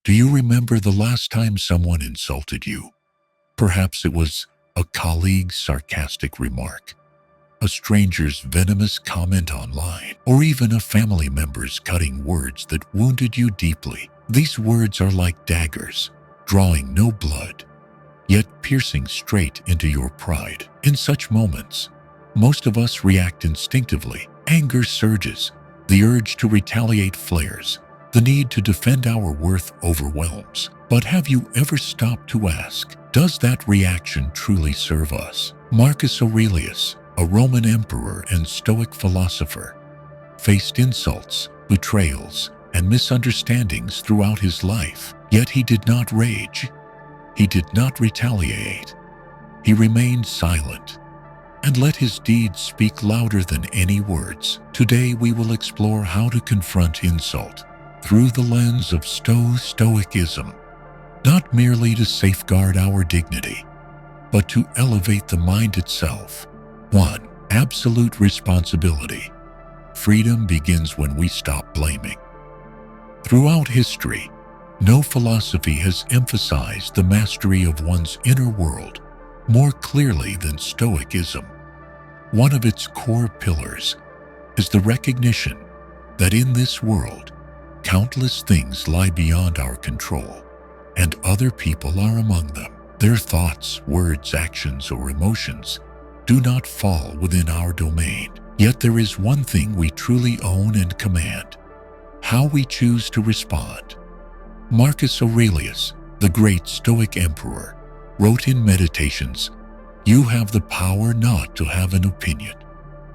Do you remember the last time someone insulted you? Perhaps it was a colleague's sarcastic remark, a stranger's venomous comment online, or even a family member's cutting words that wounded you deeply. These words are like daggers, drawing no blood, yet piercing straight into your pride. In such moments, most of us react instinctively. Anger surges, the urge to retaliate flares, the need to defend our worth overwhelms. But have you ever stopped to ask, does that reaction truly serve us? Marcus Aurelius, a Roman emperor and Stoic philosopher, faced insults, betrayals, and misunderstandings throughout his life. Yet he did not rage. He did not retaliate. He remained silent and let his deeds speak louder than any words. Today we will explore how to confront insult through the lens of Stoicism, not merely to safeguard our dignity, but to elevate the mind itself. 1. Absolute responsibility. Freedom begins when we stop blaming. Throughout history, no philosophy has emphasized the mastery of one's inner world more clearly than Stoicism. One of its core pillars is the recognition that in this world, countless things lie beyond our control, and other people are among them. Their thoughts, words, actions, or emotions do not fall within our domain. Yet there is one thing we truly own and command: how we choose to respond. Marcus Aurelius, the great Stoic emperor, wrote in Meditations, "You have the power not to have an opinion.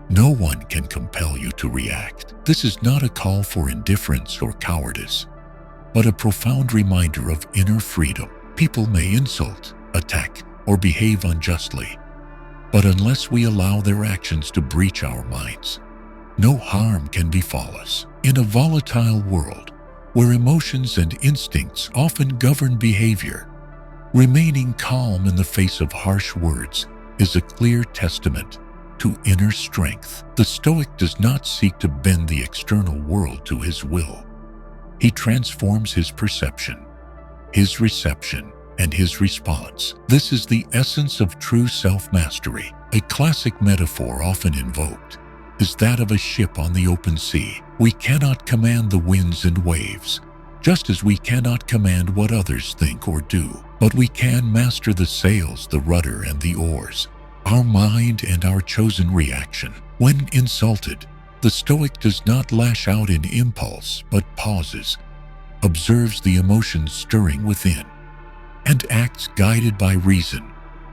No one can compel you to react." This is not a call for indifference or cowardice, but a profound reminder of inner freedom. People may insult, attack, or behave unjustly, but unless we allow their actions to breach our minds, no harm can befall us. In a volatile world, where emotions and instincts often govern behavior, remaining calm in the face of harsh words is a clear testament to inner strength. The Stoic does not seek to bend the external world to his will. He transforms his perception, his reception, and his response. This is the essence of true self-mastery. A classic metaphor often invoked is that of a ship on the open sea. We cannot command the winds and waves, just as we cannot command what others think or do. But we can master the sails, the rudder, and the oars, our mind and our chosen reaction. When insulted, the Stoic does not lash out in impulse, but pauses, observes the emotions stirring within, and acts guided by reason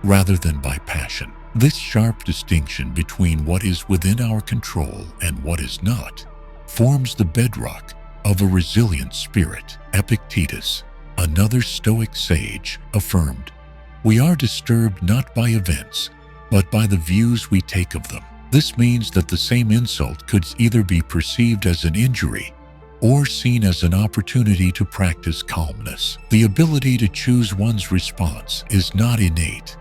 rather than by passion. This sharp distinction between what is within our control and what is not forms the bedrock of a resilient spirit. Epictetus, another Stoic sage, affirmed, "We are disturbed not by events, but by the views we take of them." This means that the same insult could either be perceived as an injury or seen as an opportunity to practice calmness. The ability to choose one's response is not innate.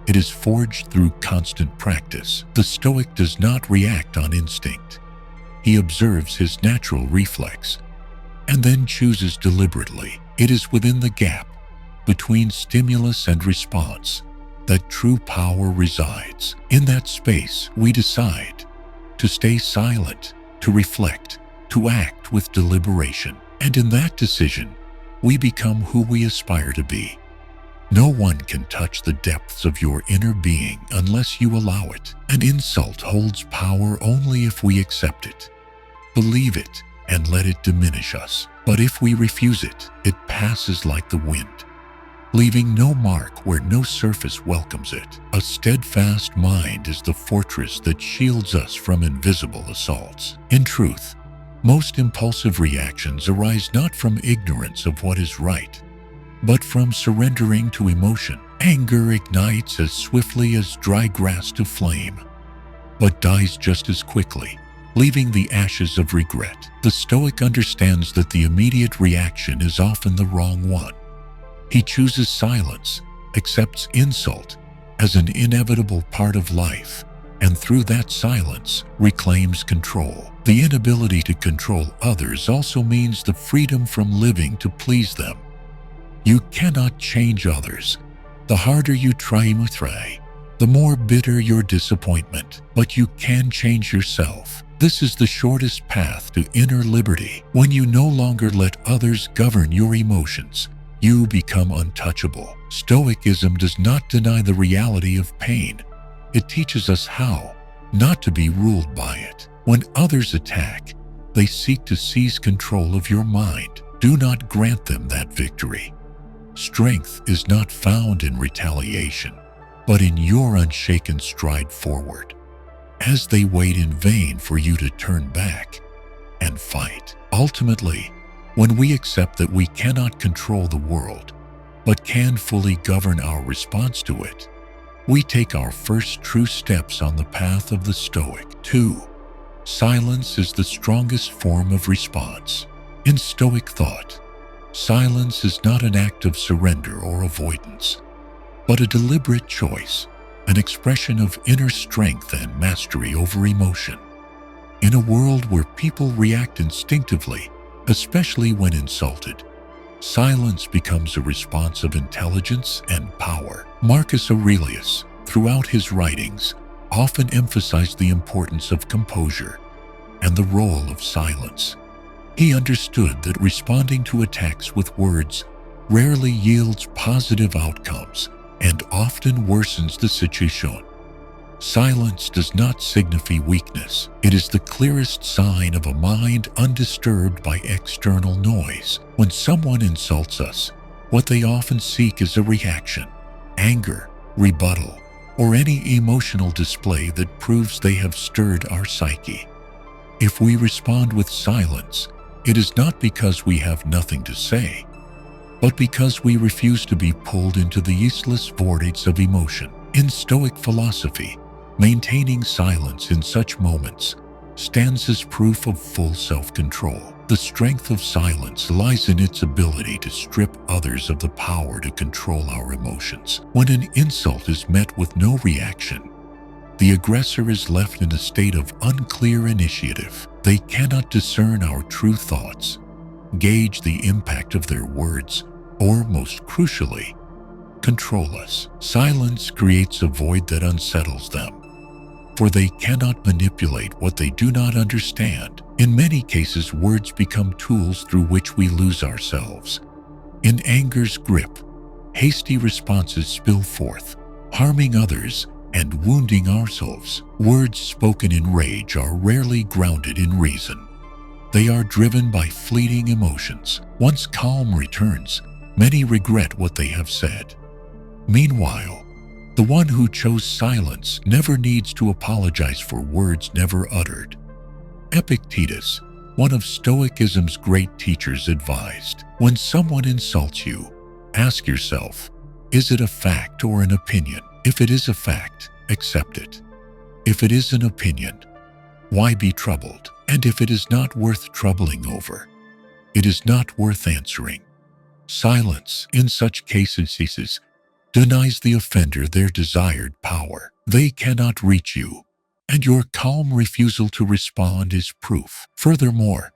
It is forged through constant practice. The Stoic does not react on instinct. He observes his natural reflex and then chooses deliberately. It is within the gap between stimulus and response that true power resides. In that space, we decide to stay silent, to reflect, to act with deliberation. And in that decision, we become who we aspire to be. No one can touch the depths of your inner being unless you allow it. An insult holds power only if we accept it, believe it, and let it diminish us. But if we refuse it, it passes like the wind, leaving no mark where no surface welcomes it. A steadfast mind is the fortress that shields us from invisible assaults. In truth, most impulsive reactions arise not from ignorance of what is right, but from surrendering to emotion. Anger ignites as swiftly as dry grass to flame, but dies just as quickly, leaving the ashes of regret. The Stoic understands that the immediate reaction is often the wrong one. He chooses silence, accepts insult as an inevitable part of life, and through that silence reclaims control. The inability to control others also means the freedom from living to please them. You cannot change others. The harder you try, the more bitter your disappointment. But you can change yourself. This is the shortest path to inner liberty. When you no longer let others govern your emotions, you become untouchable. Stoicism does not deny the reality of pain. It teaches us how not to be ruled by it. When others attack, they seek to seize control of your mind. Do not grant them that victory. Strength is not found in retaliation, but in your unshaken stride forward. As they wait in vain for you to turn back and fight. Ultimately, when we accept that we cannot control the world, but can fully govern our response to it, we take our first true steps on the path of the Stoic. 2. Silence is the strongest form of response. In Stoic thought, silence is not an act of surrender or avoidance, but a deliberate choice, an expression of inner strength and mastery over emotion. In a world where people react instinctively, especially when insulted, silence becomes a response of intelligence and power. Marcus Aurelius, throughout his writings, often emphasized the importance of composure and the role of silence. He understood that responding to attacks with words rarely yields positive outcomes and often worsens the situation. Silence does not signify weakness. It is the clearest sign of a mind undisturbed by external noise. When someone insults us, what they often seek is a reaction, anger, rebuttal, or any emotional display that proves they have stirred our psyche. If we respond with silence, it is not because we have nothing to say, but because we refuse to be pulled into the useless vortex of emotion. In Stoic philosophy, maintaining silence in such moments stands as proof of full self-control. The strength of silence lies in its ability to strip others of the power to control our emotions. When an insult is met with no reaction, the aggressor is left in a state of unclear initiative. They cannot discern our true thoughts, gauge the impact of their words, or, most crucially, control us. Silence creates a void that unsettles them, for they cannot manipulate what they do not understand. In many cases, words become tools through which we lose ourselves. In anger's grip, hasty responses spill forth, harming others and wounding ourselves. Words spoken in rage are rarely grounded in reason. They are driven by fleeting emotions. Once calm returns, many regret what they have said. Meanwhile, the one who chose silence never needs to apologize for words never uttered. Epictetus, one of Stoicism's great teachers, advised, when someone insults you, ask yourself, is it a fact or an opinion? If it is a fact, accept it. If it is an opinion, why be troubled? And if it is not worth troubling over, it is not worth answering. Silence, in such cases, denies the offender their desired power. They cannot reach you, and your calm refusal to respond is proof. Furthermore,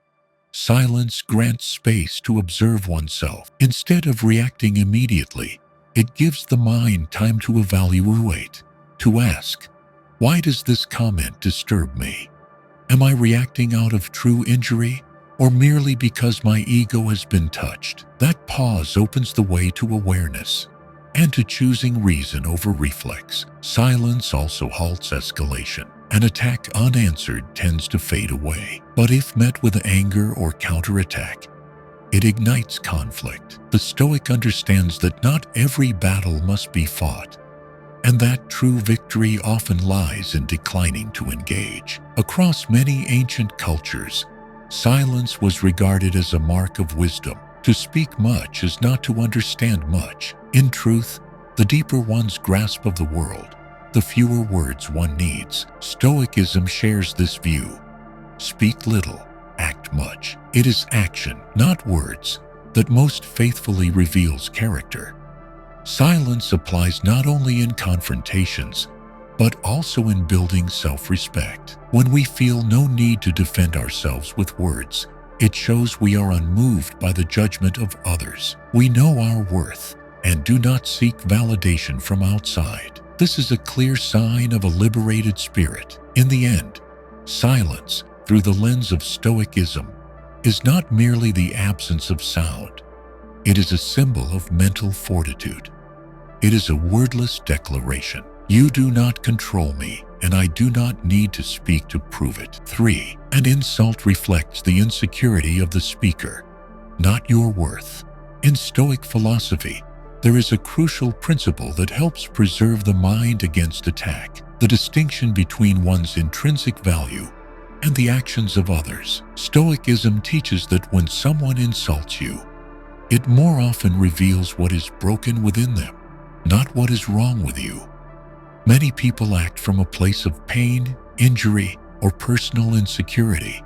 silence grants space to observe oneself. Instead of reacting immediately, it gives the mind time to evaluate, to ask, why does this comment disturb me? Am I reacting out of true injury, or merely because my ego has been touched? That pause opens the way to awareness and to choosing reason over reflex. Silence also halts escalation. An attack unanswered tends to fade away, but if met with anger or counterattack, it ignites conflict. The Stoic understands that not every battle must be fought, and that true victory often lies in declining to engage. Across many ancient cultures, silence was regarded as a mark of wisdom. To speak much is not to understand much. In truth, the deeper one's grasp of the world, the fewer words one needs. Stoicism shares this view. Speak little, act much. It is action, not words, that most faithfully reveals character. Silence applies not only in confrontations, but also in building self-respect. When we feel no need to defend ourselves with words, it shows we are unmoved by the judgment of others. We know our worth and do not seek validation from outside. This is a clear sign of a liberated spirit. In the end, silence, through the lens of Stoicism, is not merely the absence of sound. It is a symbol of mental fortitude. It is a wordless declaration. You do not control me, and I do not need to speak to prove it. 3. An insult reflects the insecurity of the speaker, not your worth. In Stoic philosophy, there is a crucial principle that helps preserve the mind against attack: the distinction between one's intrinsic value and the actions of others. Stoicism teaches that when someone insults you, it more often reveals what is broken within them, not what is wrong with you. Many people act from a place of pain, injury, or personal insecurity.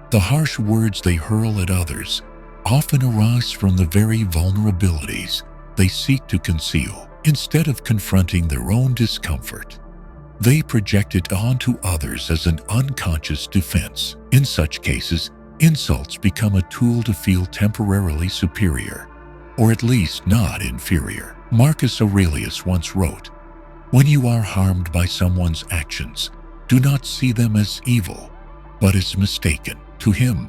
The harsh words they hurl at others often arise from the very vulnerabilities they seek to conceal. Instead of confronting their own discomfort, they project it onto others as an unconscious defense. In such cases, insults become a tool to feel temporarily superior, or at least not inferior. Marcus Aurelius once wrote, "When you are harmed by someone's actions, do not see them as evil, but as mistaken." To him,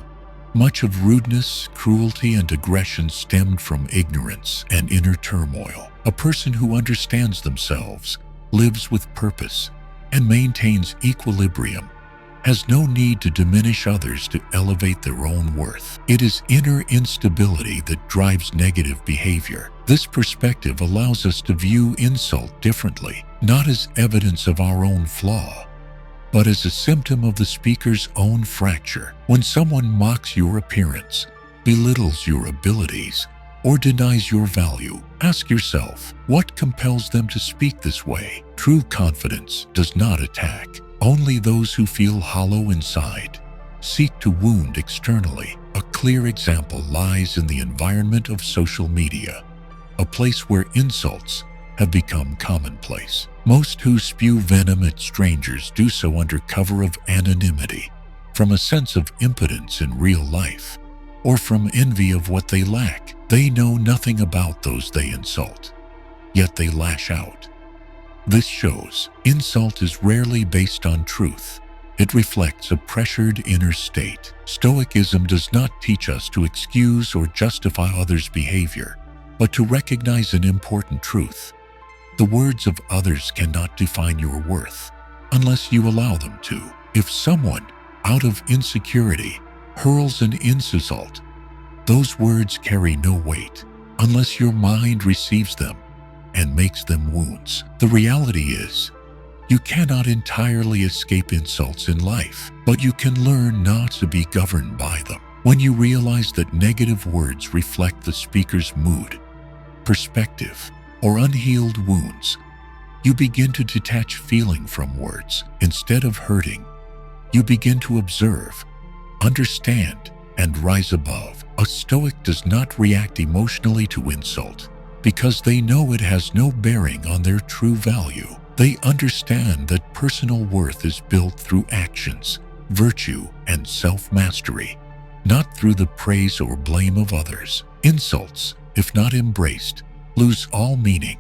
much of rudeness, cruelty, and aggression stemmed from ignorance and inner turmoil. A person who understands themselves, lives with purpose, and maintains equilibrium has no need to diminish others to elevate their own worth. It is inner instability that drives negative behavior. This perspective allows us to view insult differently, not as evidence of our own flaw, but as a symptom of the speaker's own fracture. When someone mocks your appearance, belittles your abilities, or denies your value, ask yourself, what compels them to speak this way? True confidence does not attack. Only those who feel hollow inside seek to wound externally. A clear example lies in the environment of social media, a place where insults have become commonplace. Most who spew venom at strangers do so under cover of anonymity, from a sense of impotence in real life, or from envy of what they lack. They know nothing about those they insult, yet they lash out. This shows insult is rarely based on truth. It reflects a pressured inner state. Stoicism does not teach us to excuse or justify others' behavior, but to recognize an important truth. The words of others cannot define your worth unless you allow them to. If someone, out of insecurity, hurls an insult, those words carry no weight unless your mind receives them and makes them wounds. The reality is, you cannot entirely escape insults in life, but you can learn not to be governed by them. When you realize that negative words reflect the speaker's mood, perspective, or unhealed wounds, you begin to detach feeling from words. Instead of hurting, you begin to observe, understand, and rise above. A Stoic does not react emotionally to insult because they know it has no bearing on their true value. They understand that personal worth is built through actions, virtue, and self-mastery, not through the praise or blame of others. Insults, if not embraced, lose all meaning.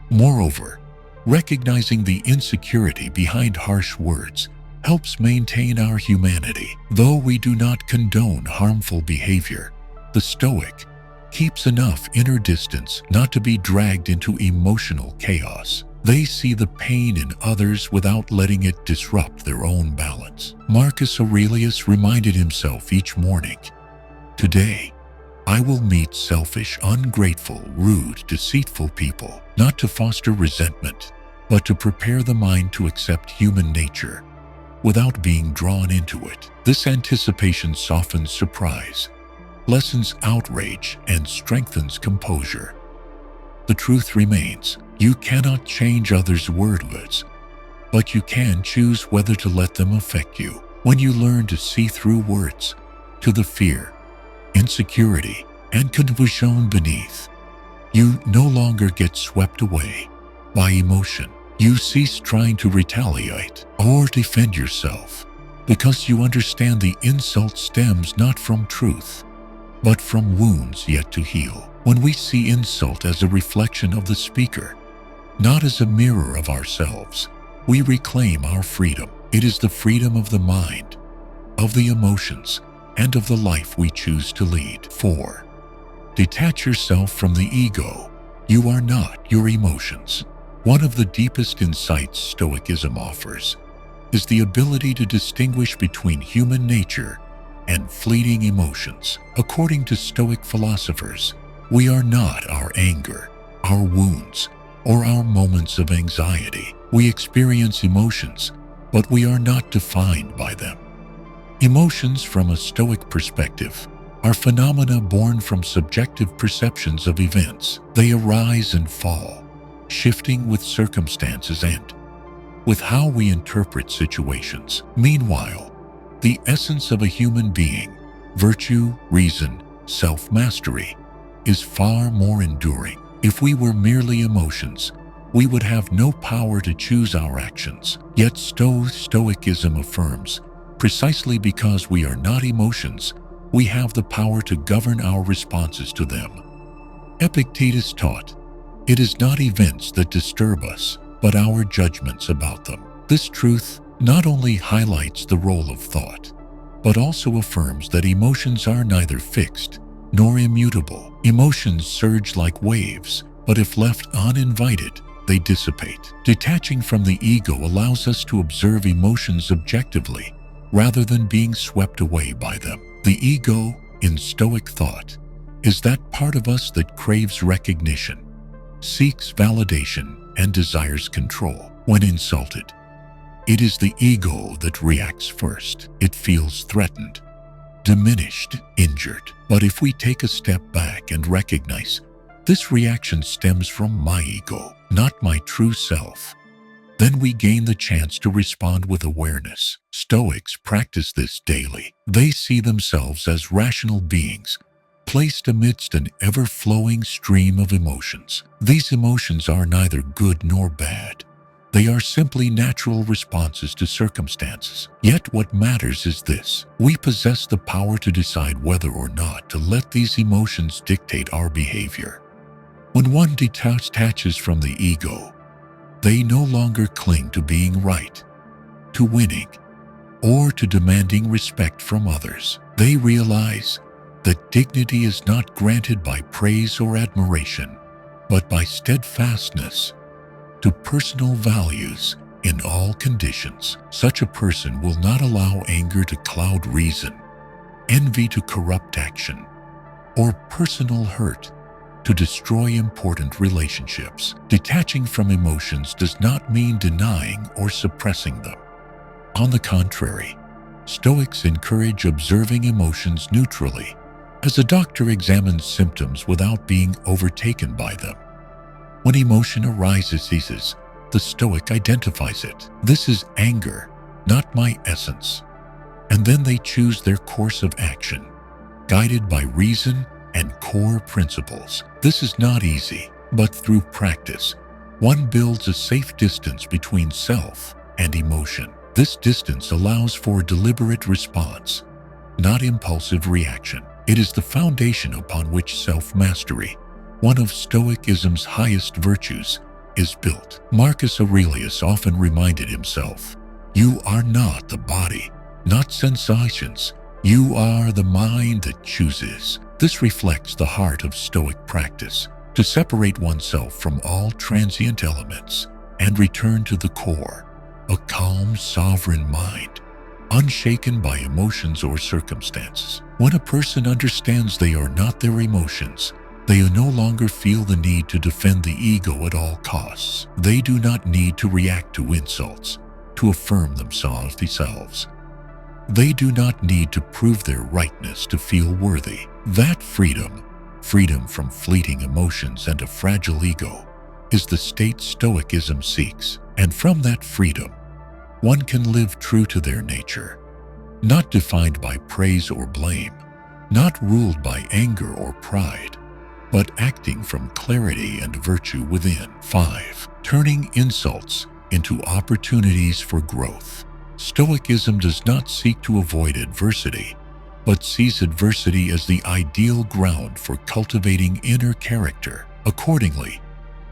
Moreover, recognizing the insecurity behind harsh words helps maintain our humanity. Though we do not condone harmful behavior, the Stoic keeps enough inner distance not to be dragged into emotional chaos. They see the pain in others without letting it disrupt their own balance. Marcus Aurelius reminded himself each morning, "Today, I will meet selfish, ungrateful, rude, deceitful people, not to foster resentment, but to prepare the mind to accept human nature without being drawn into it." This anticipation softens surprise, lessens outrage, and strengthens composure. The truth remains, you cannot change others' words, but you can choose whether to let them affect you. When you learn to see through words, to the fear, insecurity, and confusion beneath, you no longer get swept away by emotion. You cease trying to retaliate or defend yourself because you understand the insult stems not from truth, but from wounds yet to heal. When we see insult as a reflection of the speaker, not as a mirror of ourselves, we reclaim our freedom. It is the freedom of the mind, of the emotions, and of the life we choose to lead. 4. Detach yourself from the ego. You are not your emotions. One of the deepest insights Stoicism offers is the ability to distinguish between human nature and fleeting emotions. According to Stoic philosophers, we are not our anger, our wounds, or our moments of anxiety. We experience emotions, but we are not defined by them. Emotions, from a Stoic perspective, are phenomena born from subjective perceptions of events. They arise and fall, shifting with circumstances and with how we interpret situations. Meanwhile, the essence of a human being, virtue, reason, self-mastery, is far more enduring. If we were merely emotions, we would have no power to choose our actions. Yet Stoicism affirms, precisely because we are not emotions, we have the power to govern our responses to them. Epictetus taught, "It is not events that disturb us, but our judgments about them." This truth not only highlights the role of thought, but also affirms that emotions are neither fixed nor immutable. Emotions surge like waves, but if left uninvited, they dissipate. Detaching from the ego allows us to observe emotions objectively, rather than being swept away by them. The ego, in Stoic thought, is that part of us that craves recognition, seeks validation, and desires control. When insulted, it is the ego that reacts first. It feels threatened, diminished, injured. But if we take a step back and recognize this reaction stems from my ego, not my true self, then we gain the chance to respond with awareness. Stoics practice this daily. They see themselves as rational beings, placed amidst an ever-flowing stream of emotions. These emotions are neither good nor bad. They are simply natural responses to circumstances. Yet what matters is this: we possess the power to decide whether or not to let these emotions dictate our behavior. When one detaches from the ego, they no longer cling to being right, to winning, or to demanding respect from others. They realize that dignity is not granted by praise or admiration, but by steadfastness to personal values in all conditions. Such a person will not allow anger to cloud reason, envy to corrupt action, or personal hurt to destroy important relationships. Detaching from emotions does not mean denying or suppressing them. On the contrary, Stoics encourage observing emotions neutrally, as a doctor examines symptoms without being overtaken by them. When emotion arises, the Stoic identifies it. This is anger, not my essence. And then they choose their course of action, guided by reason and core principles. This is not easy, but through practice, one builds a safe distance between self and emotion. This distance allows for deliberate response, not impulsive reaction. It is the foundation upon which self-mastery, one of Stoicism's highest virtues, is built. Marcus Aurelius often reminded himself, "You are not the body, not sensations. You are the mind that chooses." This reflects the heart of Stoic practice, to separate oneself from all transient elements and return to the core, a calm, sovereign mind, unshaken by emotions or circumstances. When a person understands they are not their emotions, they no longer feel the need to defend the ego at all costs. They do not need to react to insults to affirm themselves. They do not need to prove their rightness to feel worthy. That freedom from fleeting emotions and a fragile ego, is the state Stoicism seeks. And from that freedom, one can live true to their nature, not defined by praise or blame, not ruled by anger or pride, but acting from clarity and virtue within. 5. Turning insults into opportunities for growth. Stoicism does not seek to avoid adversity, but sees adversity as the ideal ground for cultivating inner character. Accordingly,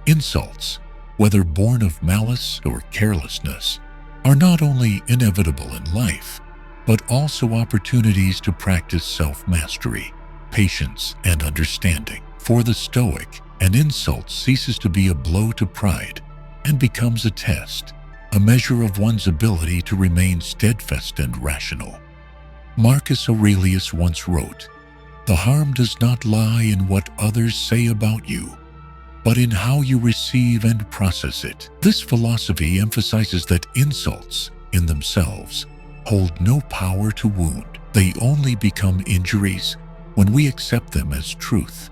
insults, whether born of malice or carelessness, are not only inevitable in life, but also opportunities to practice self-mastery, patience, and understanding. For the Stoic, an insult ceases to be a blow to pride and becomes a test, a measure of one's ability to remain steadfast and rational. Marcus Aurelius once wrote, "The harm does not lie in what others say about you, but in how you receive and process it." This philosophy emphasizes that insults, in themselves, hold no power to wound. They only become injuries when we accept them as truth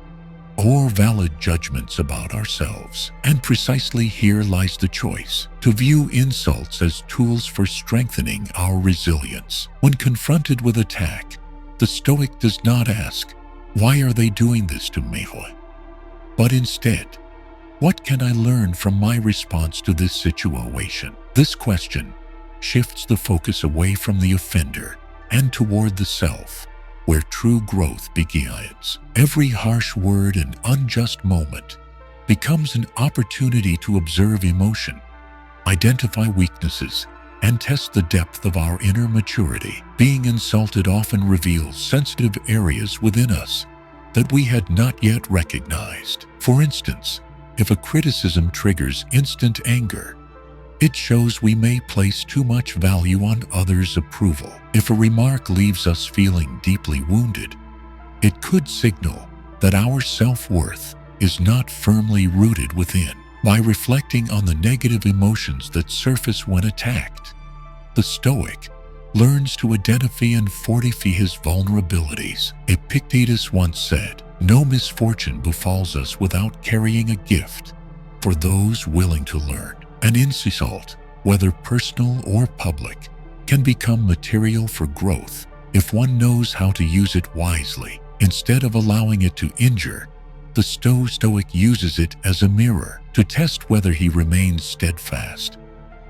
or valid judgments about ourselves. And precisely here lies the choice, to view insults as tools for strengthening our resilience. When confronted with attack, the Stoic does not ask, "Why are they doing this to me?" But instead, "What can I learn from my response to this situation?" This question shifts the focus away from the offender and toward the self, where true growth begins. Every harsh word and unjust moment becomes an opportunity to observe emotion, identify weaknesses, and test the depth of our inner maturity. Being insulted often reveals sensitive areas within us that we had not yet recognized. For instance, if a criticism triggers instant anger, it shows we may place too much value on others' approval. If a remark leaves us feeling deeply wounded, it could signal that our self-worth is not firmly rooted within. By reflecting on the negative emotions that surface when attacked, the Stoic learns to identify and fortify his vulnerabilities. Epictetus once said, "No misfortune befalls us without carrying a gift for those willing to learn." An insult, whether personal or public, can become material for growth if one knows how to use it wisely. Instead of allowing it to injure, the Stoic uses it as a mirror to test whether he remains steadfast,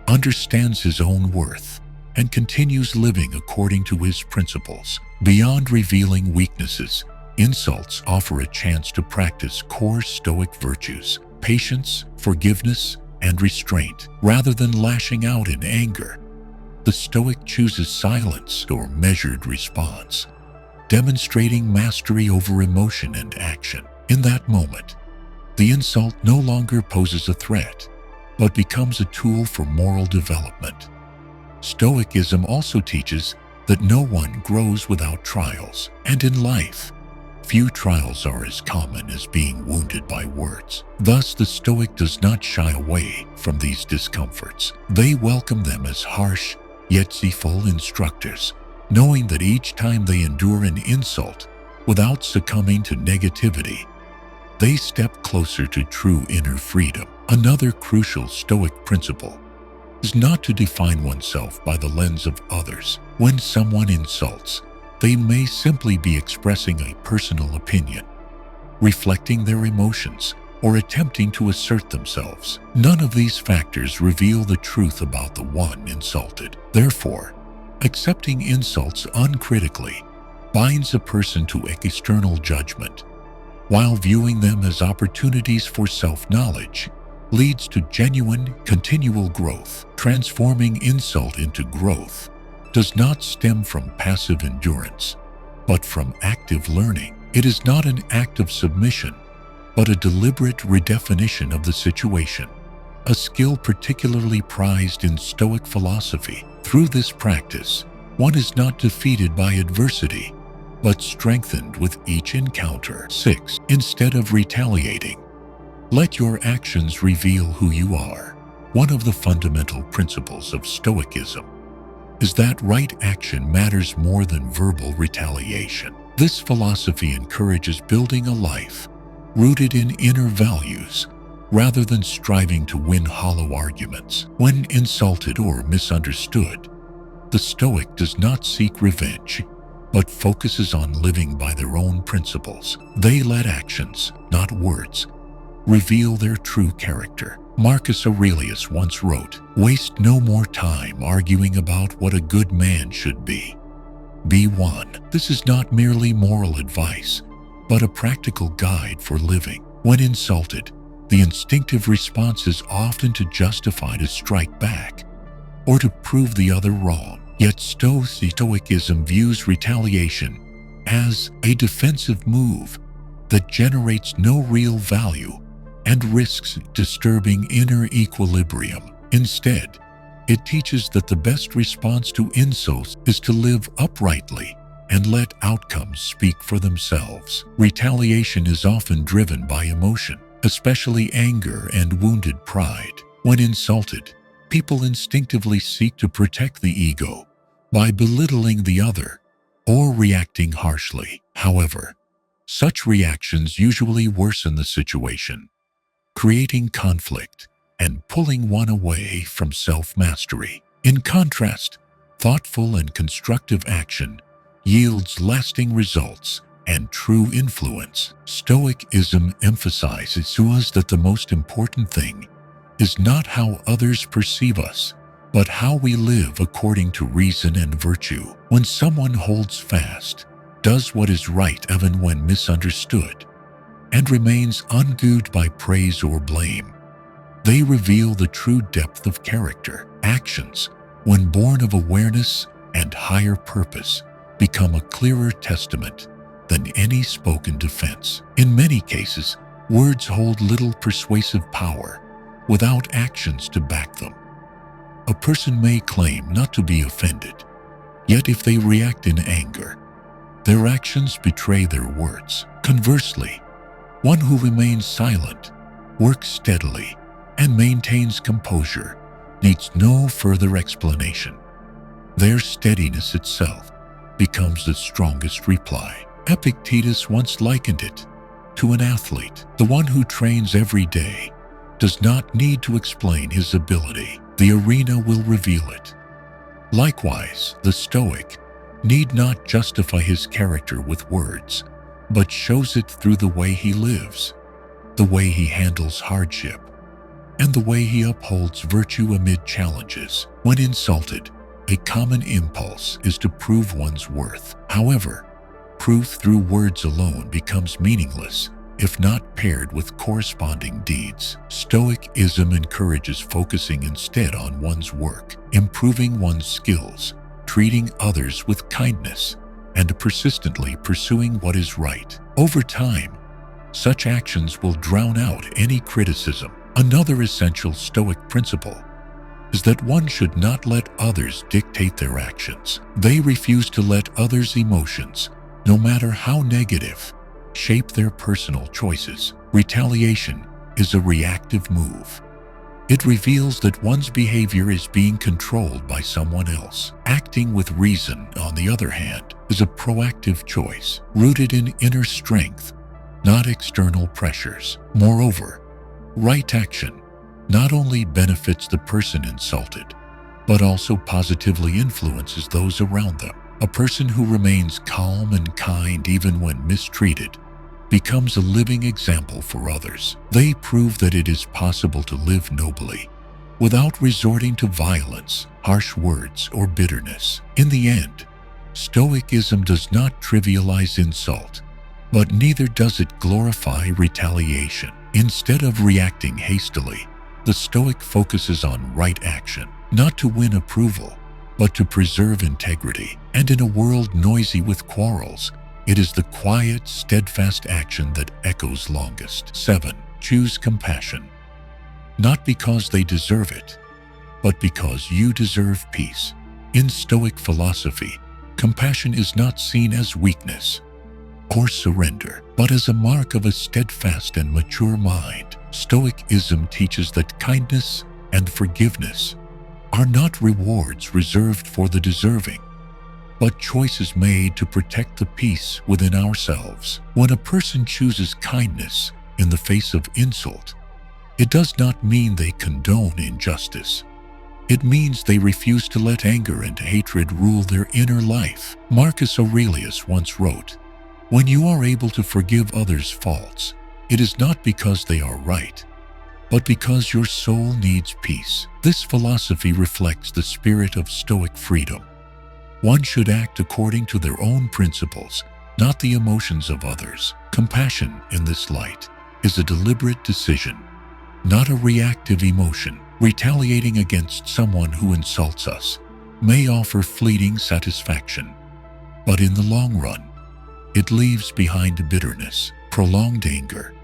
understands his own worth, and continues living according to his principles. Beyond revealing weaknesses, insults offer a chance to practice core Stoic virtues: patience, forgiveness, and restraint. Rather than lashing out in anger, the Stoic chooses silence or measured response, demonstrating mastery over emotion and action. In that moment, the insult no longer poses a threat, but becomes a tool for moral development. Stoicism also teaches that no one grows without trials, and in life, few trials are as common as being wounded by words. Thus, the Stoic does not shy away from these discomforts. They welcome them as harsh, yet zealful instructors, knowing that each time they endure an insult without succumbing to negativity, they step closer to true inner freedom. Another crucial Stoic principle is not to define oneself by the lens of others. When someone insults, they may simply be expressing a personal opinion, reflecting their emotions, or attempting to assert themselves. None of these factors reveal the truth about the one insulted. Therefore, accepting insults uncritically binds a person to external judgment, while viewing them as opportunities for self-knowledge leads to genuine, continual growth. Transforming insult into growth does not stem from passive endurance, but from active learning. It is not an act of submission, but a deliberate redefinition of the situation, a skill particularly prized in Stoic philosophy. Through this practice, one is not defeated by adversity, but strengthened with each encounter. 6. Instead of retaliating, let your actions reveal who you are. One of the fundamental principles of Stoicism is that right action matters more than verbal retaliation. This philosophy encourages building a life rooted in inner values rather than striving to win hollow arguments. When insulted or misunderstood, the Stoic does not seek revenge, but focuses on living by their own principles. They let actions, not words, reveal their true character. Marcus Aurelius once wrote, "Waste no more time arguing about what a good man should be. Be one." This is not merely moral advice, but a practical guide for living. When insulted, the instinctive response is often to justify, to strike back, or to prove the other wrong. Yet Stoicism views retaliation as a defensive move that generates no real value and risks disturbing inner equilibrium. Instead, it teaches that the best response to insults is to live uprightly and let outcomes speak for themselves. Retaliation is often driven by emotion, especially anger and wounded pride. When insulted, people instinctively seek to protect the ego by belittling the other or reacting harshly. However, such reactions usually worsen the situation, creating conflict and pulling one away from self-mastery. In contrast, thoughtful and constructive action yields lasting results and true influence. Stoicism emphasizes to us that the most important thing is not how others perceive us, but how we live according to reason and virtue. When someone holds fast, does what is right even when misunderstood, and remains unmoved by praise or blame, they reveal the true depth of character. Actions, when born of awareness and higher purpose, become a clearer testament than any spoken defense. In many cases, words hold little persuasive power without actions to back them. A person may claim not to be offended, yet if they react in anger, their actions betray their words. Conversely, one who remains silent, works steadily, and maintains composure needs no further explanation. Their steadiness itself becomes the strongest reply. Epictetus once likened it to an athlete. The one who trains every day does not need to explain his ability. The arena will reveal it. Likewise, the Stoic need not justify his character with words, but shows it through the way he lives, the way he handles hardship, and the way he upholds virtue amid challenges. When insulted, a common impulse is to prove one's worth. However, proof through words alone becomes meaningless if not paired with corresponding deeds. Stoicism encourages focusing instead on one's work, improving one's skills, treating others with kindness, and persistently pursuing what is right. Over time, such actions will drown out any criticism. Another essential Stoic principle is that one should not let others dictate their actions. They refuse to let others' emotions, no matter how negative, shape their personal choices. Retaliation is a reactive move. It reveals that one's behavior is being controlled by someone else. Acting with reason, on the other hand, is a proactive choice, rooted in inner strength, not external pressures. Moreover, right action not only benefits the person insulted, but also positively influences those around them. A person who remains calm and kind even when mistreated becomes a living example for others. They prove that it is possible to live nobly without resorting to violence, harsh words, or bitterness. In the end, Stoicism does not trivialize insult, but neither does it glorify retaliation. Instead of reacting hastily, the Stoic focuses on right action, not to win approval, but to preserve integrity. And in a world noisy with quarrels, it is the quiet, steadfast action that echoes longest. 7. Choose compassion. Not because they deserve it, but because you deserve peace. In Stoic philosophy, compassion is not seen as weakness or surrender, but as a mark of a steadfast and mature mind. Stoicism teaches that kindness and forgiveness are not rewards reserved for the deserving, but choices made to protect the peace within ourselves. When a person chooses kindness in the face of insult, it does not mean they condone injustice. It means they refuse to let anger and hatred rule their inner life. Marcus Aurelius once wrote, "When you are able to forgive others' faults, it is not because they are right, but because your soul needs peace." This philosophy reflects the spirit of Stoic freedom. One should act according to their own principles, not the emotions of others. Compassion, in this light, is a deliberate decision, not a reactive emotion. Retaliating against someone who insults us may offer fleeting satisfaction, but in the long run, it leaves behind bitterness, prolonged anger,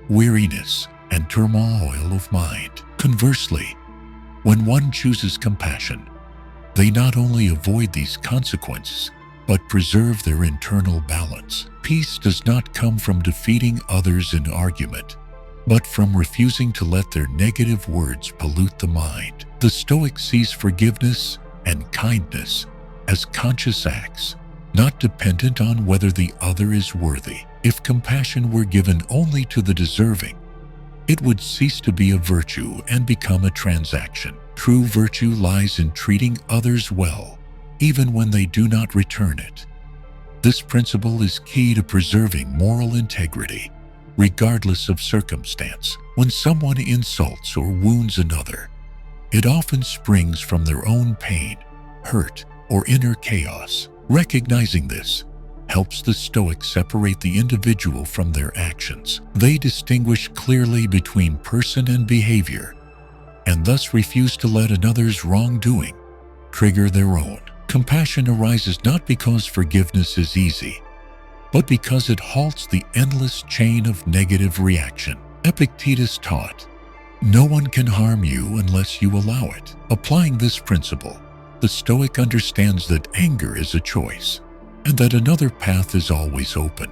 weariness, and turmoil of mind. Conversely, when one chooses compassion, they not only avoid these consequences, but preserve their internal balance. Peace does not come from defeating others in argument, but from refusing to let their negative words pollute the mind. The Stoic sees forgiveness and kindness as conscious acts, not dependent on whether the other is worthy. If compassion were given only to the deserving, it would cease to be a virtue and become a transaction. True virtue lies in treating others well, even when they do not return it. This principle is key to preserving moral integrity, regardless of circumstance. When someone insults or wounds another, it often springs from their own pain, hurt, or inner chaos. Recognizing this helps the Stoics separate the individual from their actions. They distinguish clearly between person and behavior, and thus refuse to let another's wrongdoing trigger their own. Compassion arises not because forgiveness is easy, but because it halts the endless chain of negative reaction. Epictetus taught, "No one can harm you unless you allow it." Applying this principle, the Stoic understands that anger is a choice, and that another path is always open.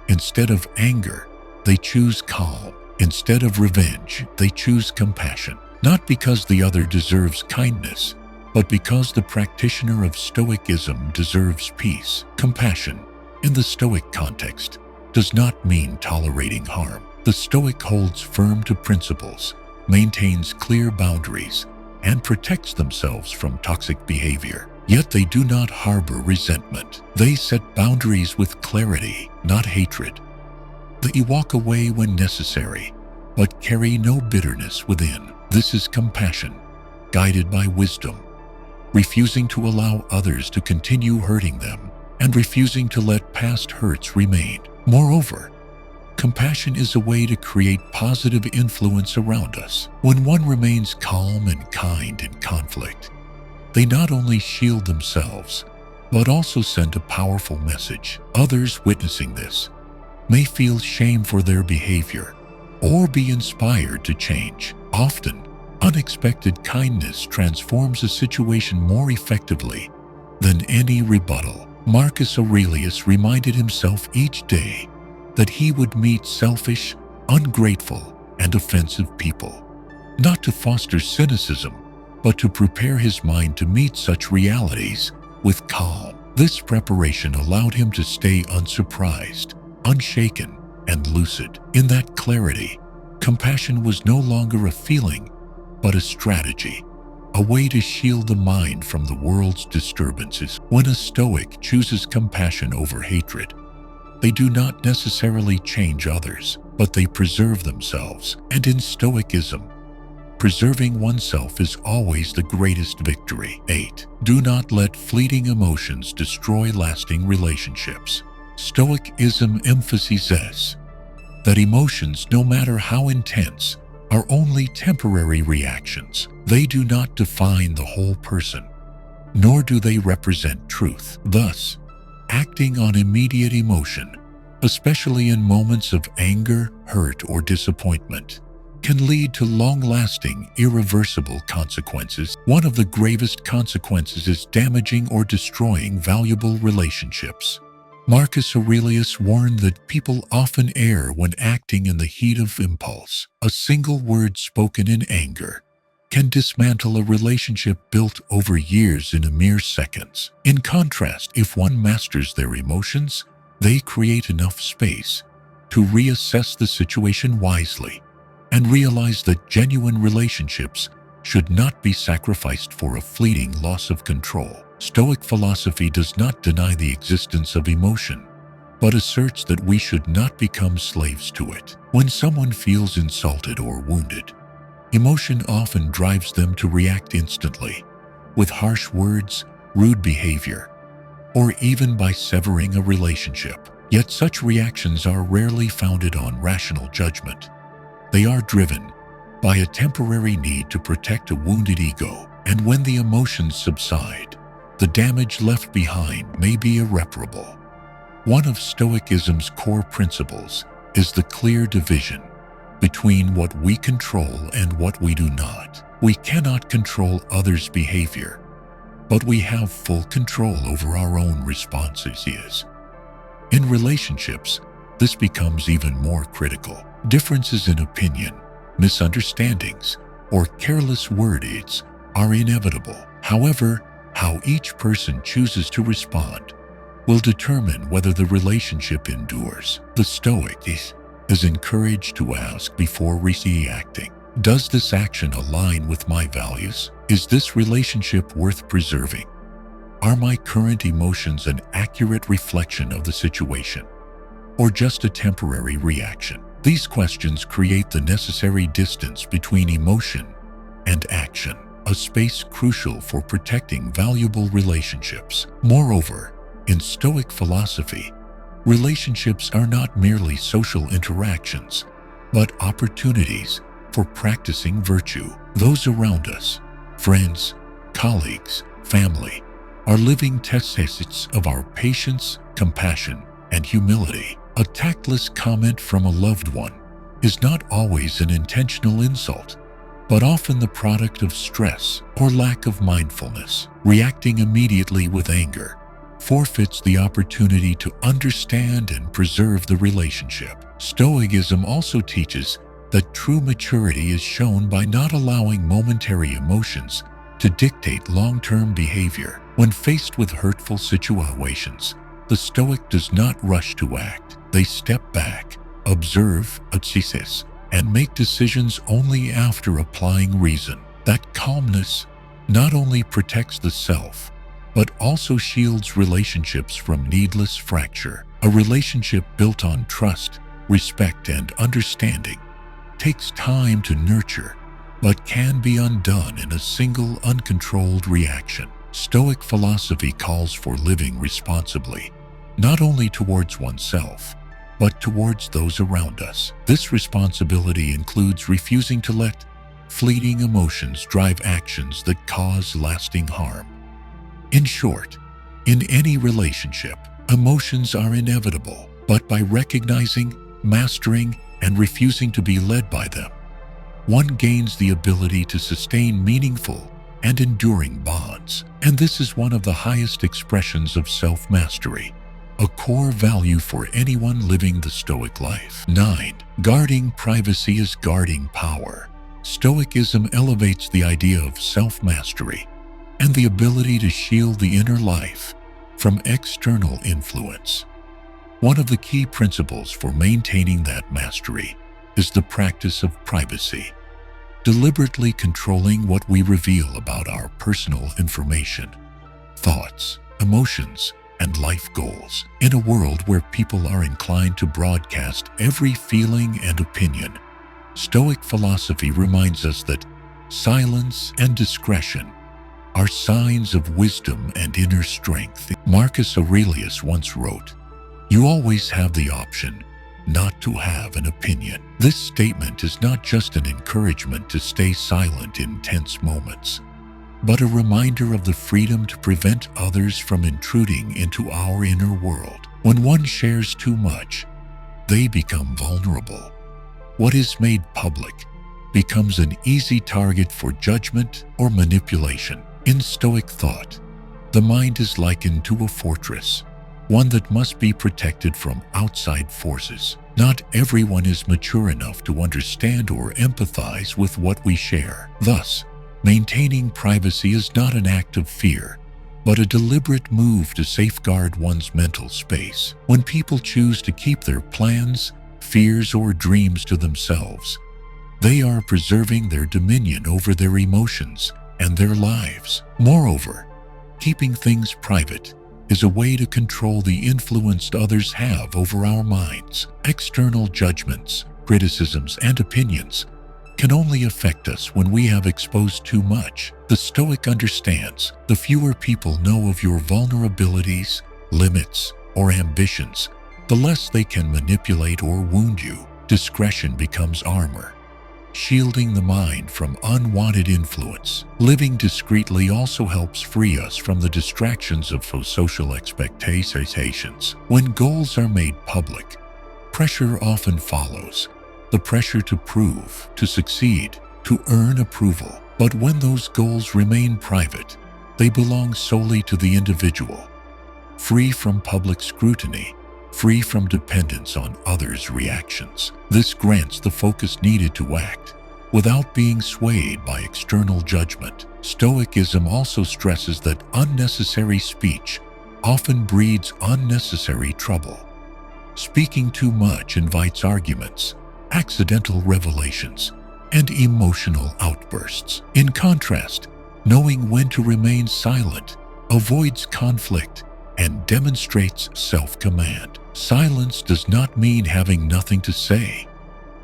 Instead of anger, they choose calm. Instead of revenge, they choose compassion. Not because the other deserves kindness, but because the practitioner of Stoicism deserves peace. Compassion, in the Stoic context, does not mean tolerating harm. The Stoic holds firm to principles, maintains clear boundaries, and protects themselves from toxic behavior. Yet they do not harbor resentment. They set boundaries with clarity, not hatred. They walk away when necessary, but carry no bitterness within. This is compassion, guided by wisdom, refusing to allow others to continue hurting them, and refusing to let past hurts remain. Moreover, compassion is a way to create positive influence around us. When one remains calm and kind in conflict, they not only shield themselves, but also send a powerful message. Others witnessing this may feel shame for their behavior or be inspired to change. Often, unexpected kindness transforms a situation more effectively than any rebuttal. Marcus Aurelius reminded himself each day that he would meet selfish, ungrateful, and offensive people, not to foster cynicism, but to prepare his mind to meet such realities with calm. This preparation allowed him to stay unsurprised, unshaken, and lucid. In that clarity, compassion was no longer a feeling, but a strategy, a way to shield the mind from the world's disturbances. When a Stoic chooses compassion over hatred, they do not necessarily change others, but they preserve themselves. And in Stoicism, preserving oneself is always the greatest victory. 8. Do not let fleeting emotions destroy lasting relationships. Stoicism emphasizes that emotions, no matter how intense, are only temporary reactions. They do not define the whole person, nor do they represent truth. Thus, acting on immediate emotion, especially in moments of anger, hurt, or disappointment, can lead to long-lasting, irreversible consequences. One of the gravest consequences is damaging or destroying valuable relationships. Marcus Aurelius warned that people often err when acting in the heat of impulse. A single word spoken in anger can dismantle a relationship built over years in a mere seconds. In contrast, if one masters their emotions, they create enough space to reassess the situation wisely and realize that genuine relationships should not be sacrificed for a fleeting loss of control. Stoic philosophy does not deny the existence of emotion, but asserts that we should not become slaves to it. When someone feels insulted or wounded, emotion often drives them to react instantly, with harsh words, rude behavior, or even by severing a relationship. Yet such reactions are rarely founded on rational judgment. They are driven by a temporary need to protect a wounded ego, and when the emotions subside, the damage left behind may be irreparable. One of Stoicism's core principles is the clear division between what we control and what we do not. We cannot control others' behavior, but we have full control over our own responses. In relationships, this becomes even more critical. Differences in opinion, misunderstandings, or careless wordings are inevitable. However, how each person chooses to respond will determine whether the relationship endures. The Stoic is encouraged to ask before reacting. Does this action align with my values? Is this relationship worth preserving? Are my current emotions an accurate reflection of the situation, or just a temporary reaction? These questions create the necessary distance between emotion and action, a space crucial for protecting valuable relationships. Moreover, in Stoic philosophy, relationships are not merely social interactions, but opportunities for practicing virtue. Those around us, friends, colleagues, family, are living tests of our patience, compassion, and humility. A tactless comment from a loved one is not always an intentional insult, but often the product of stress or lack of mindfulness. Reacting immediately with anger forfeits the opportunity to understand and preserve the relationship. Stoicism also teaches that true maturity is shown by not allowing momentary emotions to dictate long-term behavior. When faced with hurtful situations, the Stoic does not rush to act. They step back, observe, assess, and make decisions only after applying reason. That calmness not only protects the self, but also shields relationships from needless fracture. A relationship built on trust, respect, and understanding takes time to nurture, but can be undone in a single uncontrolled reaction. Stoic philosophy calls for living responsibly, not only towards oneself, but towards those around us. This responsibility includes refusing to let fleeting emotions drive actions that cause lasting harm. In short, in any relationship, emotions are inevitable, but by recognizing, mastering, and refusing to be led by them, one gains the ability to sustain meaningful and enduring bonds. And this is one of the highest expressions of self-mastery, a core value for anyone living the Stoic life. 9. Guarding privacy is guarding power. Stoicism elevates the idea of self-mastery and the ability to shield the inner life from external influence. One of the key principles for maintaining that mastery is the practice of privacy, deliberately controlling what we reveal about our personal information, thoughts, emotions, and life goals. In a world where people are inclined to broadcast every feeling and opinion, Stoic philosophy reminds us that silence and discretion are signs of wisdom and inner strength. Marcus Aurelius once wrote, "You always have the option not to have an opinion." This statement is not just an encouragement to stay silent in tense moments, but a reminder of the freedom to prevent others from intruding into our inner world. When one shares too much, they become vulnerable. What is made public becomes an easy target for judgment or manipulation. In Stoic thought, the mind is likened to a fortress, one that must be protected from outside forces. Not everyone is mature enough to understand or empathize with what we share. Thus, maintaining privacy is not an act of fear, but a deliberate move to safeguard one's mental space. When people choose to keep their plans, fears, or dreams to themselves, They are preserving their dominion over their emotions and their lives. Moreover, keeping things private is a way to control the influence others have over our minds. External judgments, criticisms, and opinions can only affect us when we have exposed too much. The Stoic understands the fewer people know of your vulnerabilities, limits, or ambitions, the less they can manipulate or wound you. Discretion becomes armor, shielding the mind from unwanted influence. Living discreetly also helps free us from the distractions of social expectations. When goals are made public, pressure often follows. The pressure to prove, to succeed, to earn approval. But when those goals remain private, they belong solely to the individual, free from public scrutiny, free from dependence on others' reactions. This grants the focus needed to act without being swayed by external judgment. Stoicism also stresses that unnecessary speech often breeds unnecessary trouble. Speaking too much invites arguments, accidental revelations, and emotional outbursts. In contrast, knowing when to remain silent avoids conflict and demonstrates self-command. Silence does not mean having nothing to say.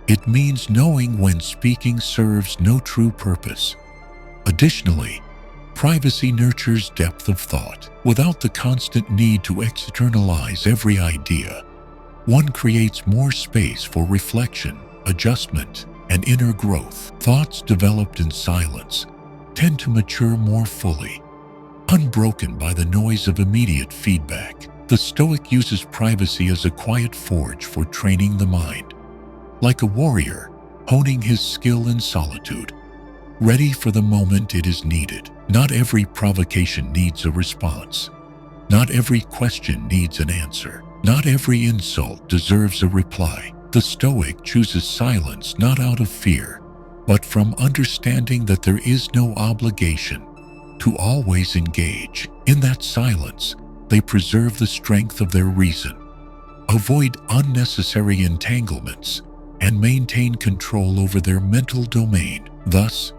It means knowing when speaking serves no true purpose. Additionally, privacy nurtures depth of thought. Without the constant need to externalize every idea, one creates more space for reflection, adjustment, and inner growth. Thoughts developed in silence tend to mature more fully, unbroken by the noise of immediate feedback. The Stoic uses privacy as a quiet forge for training the mind, like a warrior honing his skill in solitude, ready for the moment it is needed. Not every provocation needs a response. Not every question needs an answer. Not every insult deserves a reply. The Stoic chooses silence not out of fear, but from understanding that there is no obligation to always engage. In that silence, they preserve the strength of their reason, avoid unnecessary entanglements, and maintain control over their mental domain. Thus,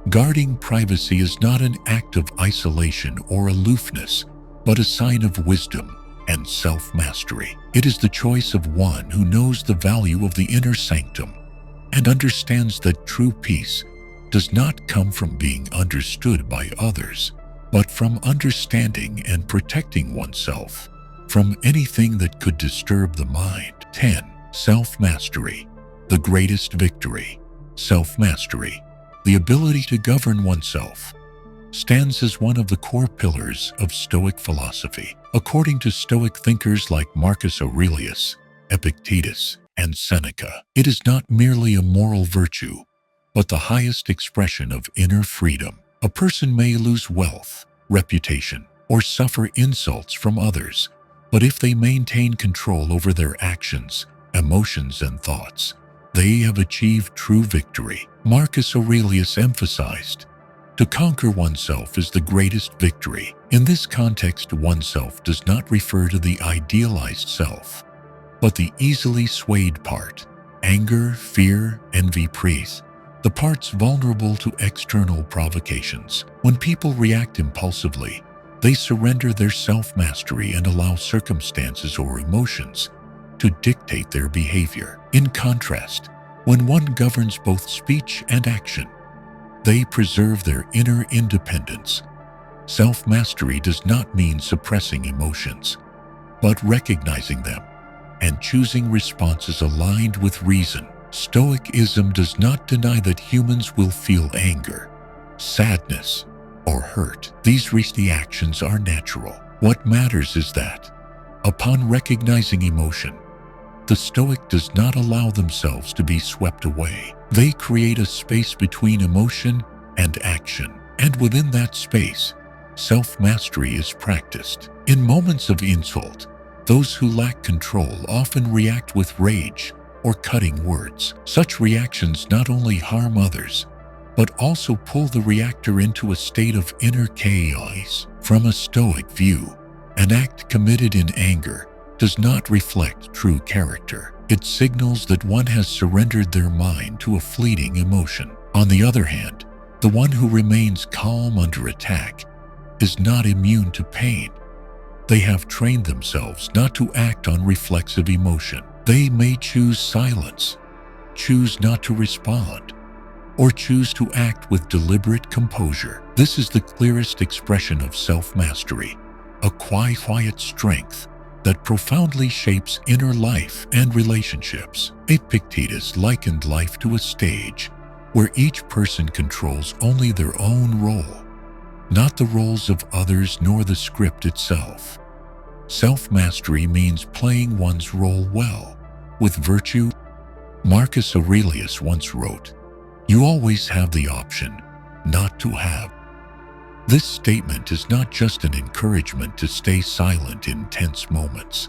guarding privacy is not an act of isolation or aloofness, but a sign of wisdom and self-mastery. It is the choice of one who knows the value of the inner sanctum and understands that true peace does not come from being understood by others, but from understanding and protecting oneself from anything that could disturb the mind. 10. Self-mastery, the greatest victory. Self-mastery, the ability to govern oneself, stands as one of the core pillars of Stoic philosophy. According to Stoic thinkers like Marcus Aurelius, Epictetus, and Seneca, it is not merely a moral virtue, but the highest expression of inner freedom. A person may lose wealth, reputation, or suffer insults from others, but if they maintain control over their actions, emotions, and thoughts, they have achieved true victory. Marcus Aurelius emphasized, to conquer oneself is the greatest victory. In this context, oneself does not refer to the idealized self, but the easily swayed part: anger, fear, envy, praise, the parts vulnerable to external provocations. When people react impulsively, they surrender their self-mastery and allow circumstances or emotions to dictate their behavior. In contrast, when one governs both speech and action, they preserve their inner independence. Self-mastery does not mean suppressing emotions, but recognizing them and choosing responses aligned with reason. Stoicism does not deny that humans will feel anger, sadness, or hurt. These reactions are natural. What matters is that, upon recognizing emotion, the Stoic does not allow themselves to be swept away. They create a space between emotion and action, and within that space, self-mastery is practiced. In moments of insult, those who lack control often react with rage or cutting words. Such reactions not only harm others, but also pull the reactor into a state of inner chaos. From a Stoic view, an act committed in anger does not reflect true character. It signals that one has surrendered their mind to a fleeting emotion. On the other hand, the one who remains calm under attack is not immune to pain. They have trained themselves not to act on reflexive emotion. They may choose silence, choose not to respond, or choose to act with deliberate composure. This is the clearest expression of self-mastery, a quiet strength that profoundly shapes inner life and relationships. Epictetus likened life to a stage where each person controls only their own role, not the roles of others nor the script itself. Self-mastery means playing one's role well, with virtue. Marcus Aurelius once wrote, "You always have the option not to have." This statement is not just an encouragement to stay silent in tense moments,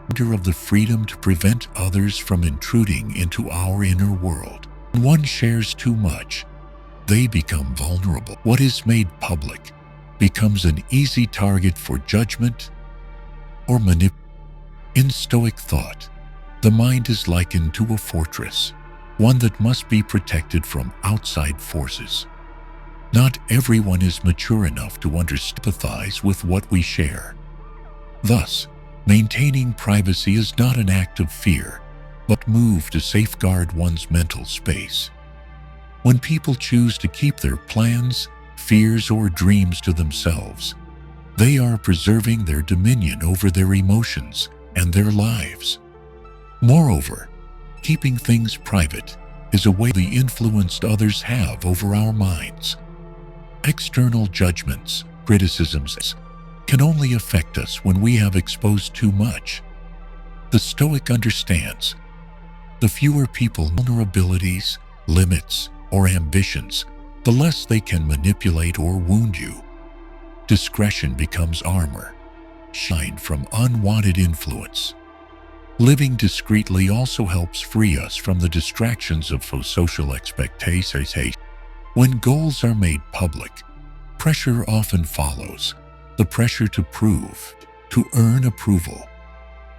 but of the freedom to prevent others from intruding into our inner world. When one shares too much, they become vulnerable. What is made public becomes an easy target for judgment or manipulation. In Stoic thought, the mind is likened to a fortress, one that must be protected from outside forces. Not everyone is mature enough to empathize with what we share. Thus, maintaining privacy is not an act of fear, but a move to safeguard one's mental space. When people choose to keep their plans, fears, or dreams to themselves, they are preserving their dominion over their emotions and their lives. Moreover, keeping things private is a way the influence others have over our minds. External judgments, criticisms, can only affect us when we have exposed too much. The Stoic understands the fewer people's vulnerabilities, limits, or ambitions, the less they can manipulate or wound you. Discretion becomes armor, shine from unwanted influence. Living discreetly also helps free us from the distractions of social expectations. When goals are made public, pressure often follows, the pressure to prove, to earn approval.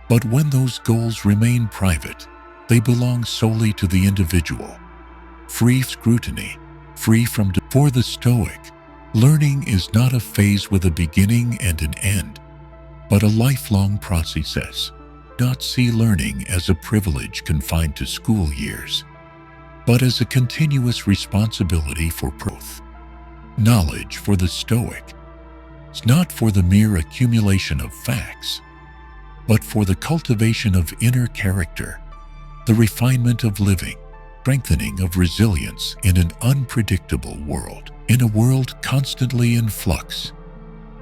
But when those goals remain private, they belong solely to the individual, free scrutiny, free from. For the Stoic, learning is not a phase with a beginning and an end, but a lifelong process. Not see learning as a privilege confined to school years, but as a continuous responsibility for growth. Knowledge for the Stoic is not for the mere accumulation of facts, but for the cultivation of inner character, the refinement of living, strengthening of resilience in an unpredictable world. In a world constantly in flux,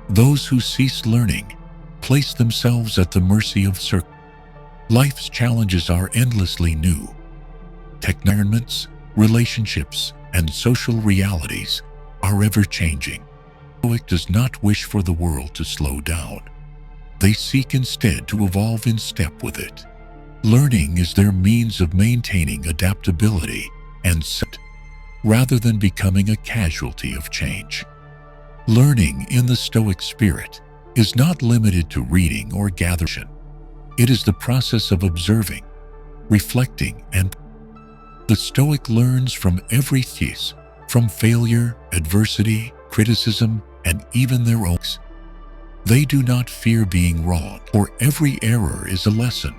those who cease learning place themselves at the mercy of circumstances. Life's challenges are endlessly new. Environments, relationships, and social realities are ever-changing. The Stoic does not wish for the world to slow down. They seek instead to evolve in step with it. Learning is their means of maintaining adaptability and rather than becoming a casualty of change. Learning in the Stoic spirit is not limited to reading or gathering. It is the process of observing, reflecting, and the Stoic learns from every case, from failure, adversity, criticism, and even their own. They do not fear being wrong, for every error is a lesson,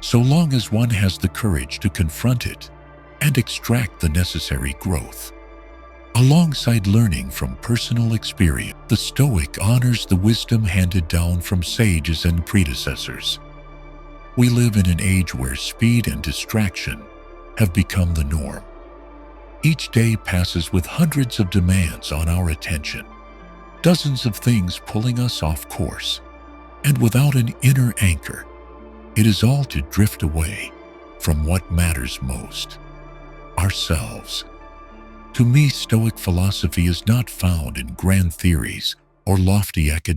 so long as one has the courage to confront it and extract the necessary growth. Alongside learning from personal experience, the Stoic honors the wisdom handed down from sages and predecessors. We live in an age where speed and distraction have become the norm. Each day passes with hundreds of demands on our attention, dozens of things pulling us off course, and without an inner anchor, it is all to drift away from what matters most, ourselves. To me, Stoic philosophy is not found in grand theories or lofty academic